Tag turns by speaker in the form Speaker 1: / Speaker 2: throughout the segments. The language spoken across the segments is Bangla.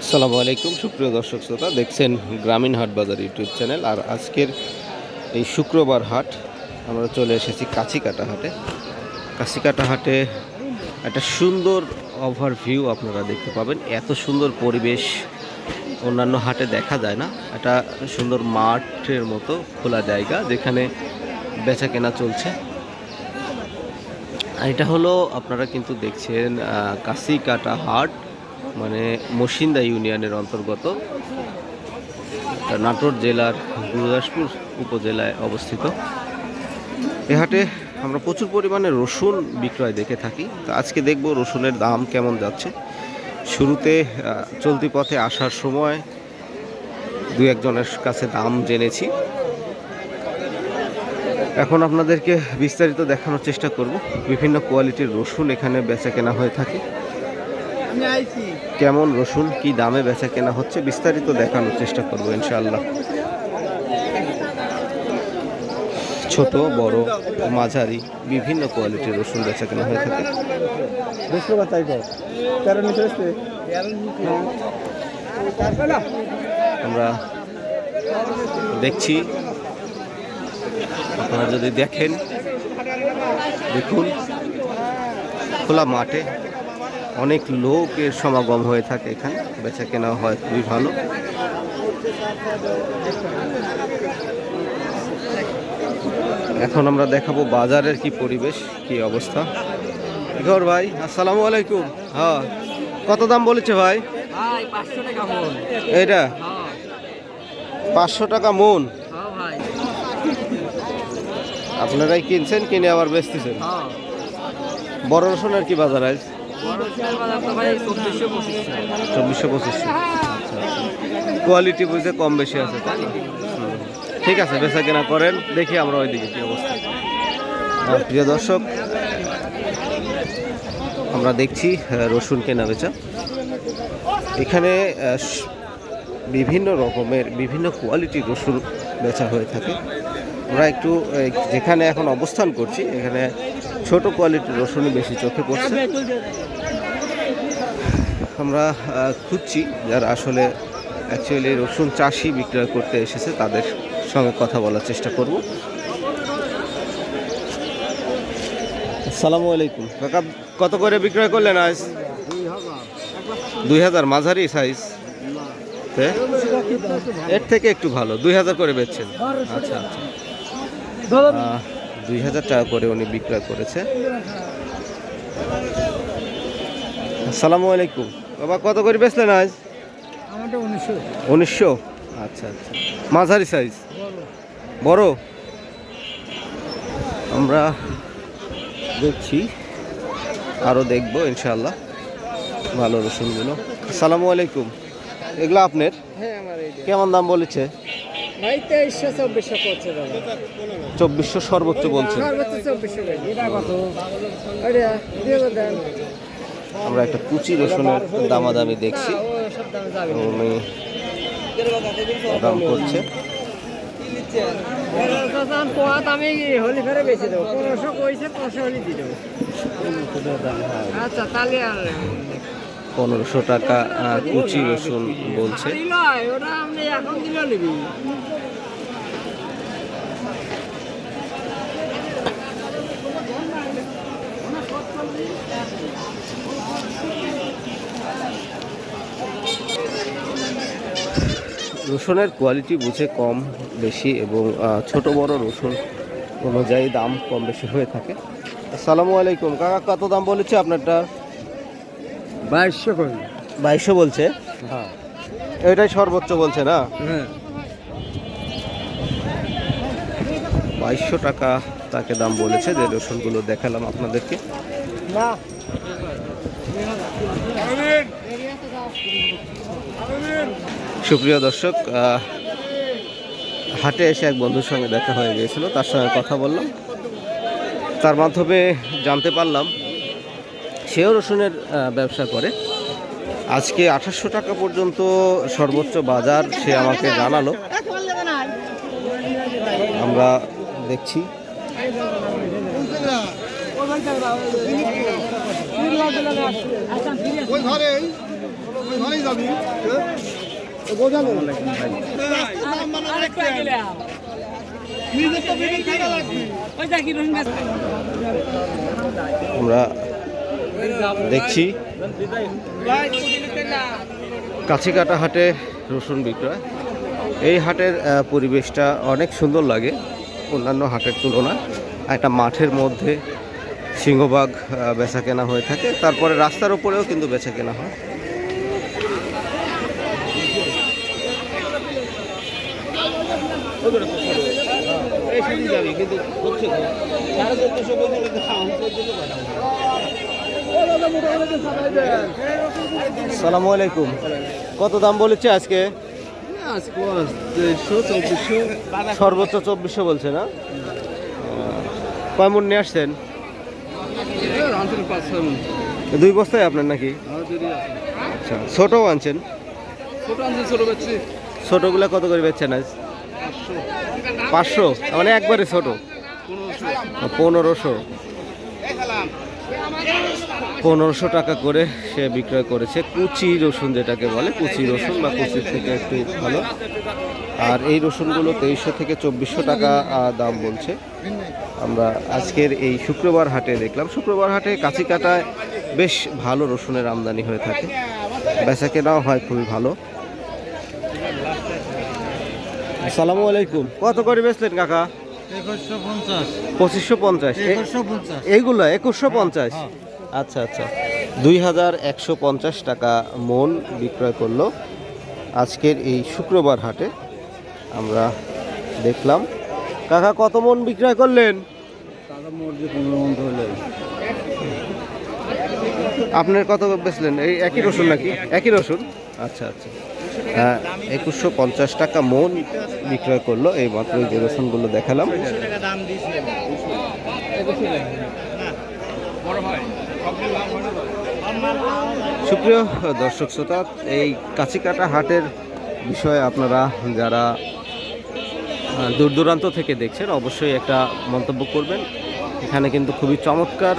Speaker 1: আসসালামু আলাইকুম সুপ্রিয় দর্শক শ্রোতা, দেখছেন গ্রামীণ হাট বাজার ইউটিউব চ্যানেল। আর আজকের এই শুক্রবার হাট আমরা চলে এসেছি কাছিকাটা হাটে। কাছিকাটা হাটে একটা সুন্দর ওভারভিউ আপনারা দেখতে পাবেন। এত সুন্দর পরিবেশ অন্যান্য হাটে দেখা যায় না। একটা সুন্দর মাঠের মতো খোলা জায়গা যেখানে বেচা কেনা চলছে। এটা হলো আপনারা কিন্তু দেখছেন কাছিকাটা হাট, মানে মসিন্দা ইউনিয়নের অন্তর্গত, নাটোর জেলার গুরুদাসপুর উপজেলায় অবস্থিত। এ হাটে আমরা প্রচুর পরিমাণে রসুন বিক্রয় দেখে থাকি। তো আজকে দেখব রসুনের দাম কেমন যাচ্ছে। শুরুতে চলতি পথে আসার সময় দু একজনের কাছে দাম জেনেছি। এখন আপনাদেরকে বিস্তারিত দেখানোর চেষ্টা করব। বিভিন্ন কোয়ালিটির রসুন এখানে বেচা কেনা হয়ে থাকে। কেমন রসুন কি দামে বেচা কেনা হচ্ছে বিস্তারিত দেখানোর চেষ্টা করব ইনশাআল্লাহ। ছোট বড় মাঝারি বিভিন্ন কোয়ালিটির রসুন বেচা কেনা হয়ে থাকে। আমরা দেখছি, আপনারা যদি দেখেন, দেখুন খোলা মাঠে অনেক লোকের সমাগম হয়ে থাকে। এখানে বেচা কেনা হয় খুবই ভালো। এখন আমরা দেখাবো বাজারের কি পরিবেশ, কি অবস্থা। ঘর ভাই, আসসালামু আলাইকুম। হ্যাঁ, কত দাম বলেছে ভাই? এটা 500 টাকা মন। আপনারাই কিনছেন, কিনে আবার বেচতেছেন। বড় রসুনের কি বাজার আজ? 2400-2500। কোয়ালিটি বুঝে কম বেশি আছে, তাই না? ঠিক আছে, বেচা কেনা করেন, দেখি আমরা ওইদিকে কি অবস্থা। প্রিয় দর্শক, আমরা দেখছি রসুন কেনা বেচা। এখানে বিভিন্ন রকমের বিভিন্ন কোয়ালিটির রসুন বেচা হয়ে থাকে। আমরা একটু যেখানে এখন অবস্থান করছি এখানে ছোট কোয়ালিটির রসুনই বেশি চোখে পড়ছে। আমরা খুঁজছি যারা আসলে অ্যাকচুয়ালি রসুন চাষি বিক্রয় করতে এসেছে, তাদের সঙ্গে কথা বলার চেষ্টা করব। আসসালামু আলাইকুম কাকা, কত করে বিক্রয় করলেন আজ? 2000 মাঝারি সাইজ, এর থেকে একটু ভালো 2000 করে বেচছেন। আচ্ছা আচ্ছা, 2000 টাকা করে উনি বিক্রয় করেছে। আসসালামু আলাইকুম বাবা, কত করে বেচলেন আজ? 1900। আচ্ছা আচ্ছা, মাঝারি সাইজ, বড়। আমরা দেখছি, আরও দেখব ইনশাআল্লাহ ভালো রসুনগুলো। আসসালামু আলাইকুম, এগুলো আপনার? কেমন দাম বলেছে? 2400 সর্বোচ্চ বলছে। আমরা একটা কুচি রসুনের দামাদামি দেখছি, উনি দাম করছে।
Speaker 2: আমি হলি ফেরে বেশি দেবো, 1500 কইছে, 500 হলি দিয়ে দেবো। আচ্ছা তাহলে
Speaker 1: 1500 টাকা কুচি রসুন বলছে।
Speaker 2: ওটা আপনি এখন দিলেও নিবি।
Speaker 1: রসুনের কোয়ালিটি বুঝে কম বেশি এবং ছোট বড় রসুন অনুযায়ী দাম কম বেশি হয়ে থাকে। আসসালামু আলাইকুম কাকা, কত দাম বলেছে আপনারটা?
Speaker 2: 2200 করে।
Speaker 1: 2200 বলছে?
Speaker 2: হ্যাঁ,
Speaker 1: এটাই সর্বোচ্চ বলছে না?
Speaker 2: হ্যাঁ,
Speaker 1: 2200 টাকা তাকে দাম বলেছে। যে রসুনগুলো দেখালাম আপনাদেরকে। সুপ্রিয় দর্শক, হাটে এসে এক বন্ধুর সঙ্গে দেখা হয়ে গিয়েছিল, তার সঙ্গে কথা বললাম। তার মাধ্যমে জানতে পারলাম সেও রসুনের ব্যবসা করে। আজকে 2800 টাকা পর্যন্ত সর্বোচ্চ বাজার সে আমাকে জানালো। আমরা দেখছি আমরা দেখছি কাছিকাটা হাটে রসুন বিক্রয়। এই হাটের পরিবেশটা অনেক সুন্দর লাগে অন্যান্য হাটের তুলনায়। একটা মাঠের মধ্যে সিংহভাগ বেচা কেনা হয়ে থাকে, তারপরে রাস্তার উপরেও কিন্তু বেচা কেনা হয়। আসসালামু আলাইকুম। কত দাম বলেছে আজকে? সর্বোচ্চ 2400 বলছে না? কয় মন নিয়ে আসছেন? 2 বস্তায় আপনার নাকি? আচ্ছা, ছোটও আনছেন? ছোটগুলা কত করে বেচছেন আজ? 500, মানে একবারে ছোট। 1500 টাকা করে সে বিক্রয় করেছে। কুচি রসুন যেটাকে বলে, কুচি রসুন বা কুচির থেকে একটু ভালো। আর এই রসুনগুলো 2300 থেকে 2400 টাকা দাম বলছে। আমরা আজকের এই শুক্রবার হাটে দেখলাম, শুক্রবার হাটে কাছিকাটায় বেশ ভালো রসুনের আমদানি হয়ে থাকে, বেচা কেনাও হয় খুবই ভালো। আসসালামু আলাইকুম। কত করে বেচলেন কাকা? 2550। এইগুলো 2150? আচ্ছা আচ্ছা, 2150 টাকা মন বিক্রয় করলো আজকের এই শুক্রবার হাটে। আমরা দেখলাম। কাকা কত মন বিক্রয় করলেন? আপনার কত বেচলেন? এই একই রসুন নাকি? একই রসুন? আচ্ছা আচ্ছা, হ্যাঁ, 2150 টাকা মন বিক্রয় করলো। এই মাত্র যে রসুনগুলো দেখালাম। সুপ্রিয় দর্শক শ্রোতা, এই কাছিকাটা হাটের বিষয়ে আপনারা যারা দূর দূরান্ত থেকে দেখছেন অবশ্যই একটা মন্তব্য করবেন। এখানে কিন্তু খুবই চমৎকার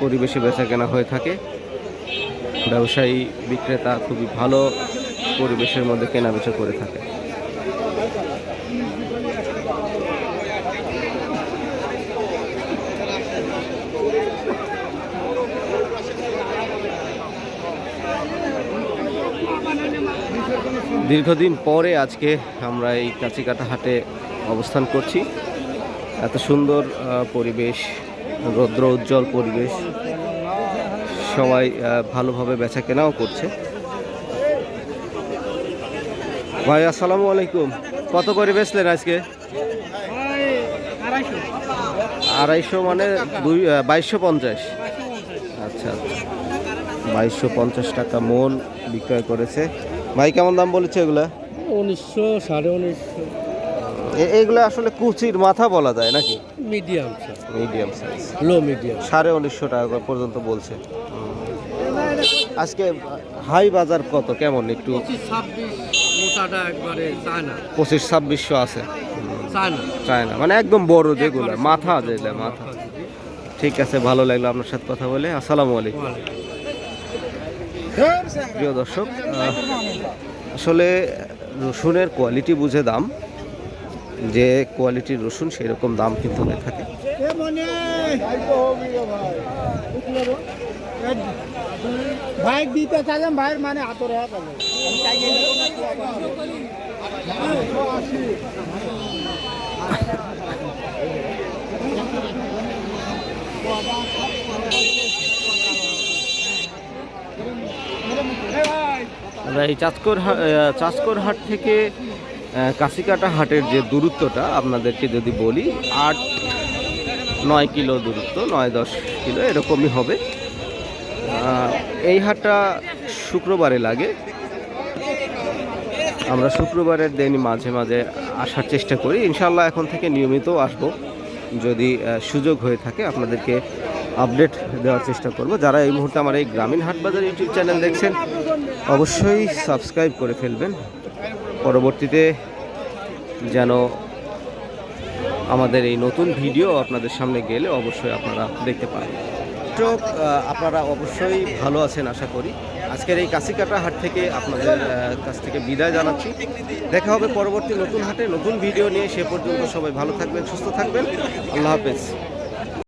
Speaker 1: পরিবেশে বেচা কেনা হয়ে থাকে। ব্যবসায়ী বিক্রেতা খুবই ভালো পরিবেশের মধ্যে কেনা বেচা করে থাকে। দীর্ঘদিন পরে আজকে আমরা এই কাছিকাটা হাটে অবস্থান করছি। এত সুন্দর পরিবেশ, রৌদ্র উজ্জ্বল পরিবেশ, সবাই ভালোভাবে বেচা কেনাও করছে। ভাই আসসালামু আলাইকুম। কত করে বেচলেন আজকে? 250, মানে 2250। আচ্ছা আচ্ছা, 2250 টাকা মন বিক্রয় করেছে। ভাই কেমন দাম বলেছে এগুলা?
Speaker 2: 1900, 1950।
Speaker 1: এগুলো আসলে কুচির মাথা বলা যায় নাকি?
Speaker 2: মিডিয়াম
Speaker 1: সাইজ,
Speaker 2: লো মিডিয়াম।
Speaker 1: 1950 টাকা পর্যন্ত বলছে। আজকে হাই বাজার কত, কেমন একটু?
Speaker 2: 25-26 মোটাটা একবারে চায়না।
Speaker 1: 25-2600 আছে চায়না, মানে একদম বড় যেগুলো মাথা, যেগুলো মাথা। ঠিক আছে, ভালো লাগলো আপনার সাথে কথা বলে। আসসালামু আলাইকুম। প্রিয় দর্শক, আসলে রসুনের কোয়ালিটি বুঝে দাম, যে কোয়ালিটির রসুন সেই রকম দাম কিন্তু হয়ে থাকে।
Speaker 2: ভাই দিতে চাইলাম, ভাইয়ের মানে আতরে
Speaker 1: আমরা এই চাঁচকর হাট থেকে কাছিকাটা হাটের যে দূরত্বটা আপনাদেরকে যদি বলি, 8-9 কিলো দূরত্ব, 9-10 কিলো এরকমই হবে। এই হাটটা শুক্রবারে লাগে। আমরা শুক্রবারের দিনই মাঝে মাঝে আসার চেষ্টা করি। ইনশাল্লাহ এখন থেকে নিয়মিত আসব, যদি সুযোগ হয়ে থাকে আপনাদেরকে আপডেট দেওয়ার চেষ্টা করব। যারা এই মুহূর্তে আমার এই গ্রামীণ হাট বাজার ইউটিউব চ্যানেল দেখছেন অবশ্যই সাবস্ক্রাইব করে ফেলবেন, পরবর্তীতে যেন আমাদের এই নতুন ভিডিও আপনাদের সামনে গেলে অবশ্যই আপনারা দেখতে পাবেন। আপনারা অবশ্যই ভালো আছেন আশা করি। আজকের এই কাছিকাটা হাট থেকে আপনাদের কাছ থেকে বিদায় জানাচ্ছি। দেখা হবে পরবর্তী নতুন হাটে নতুন ভিডিও নিয়ে। সে পর্যন্ত সবাই ভালো থাকবেন, সুস্থ থাকবেন। আল্লাহ হাফেজ।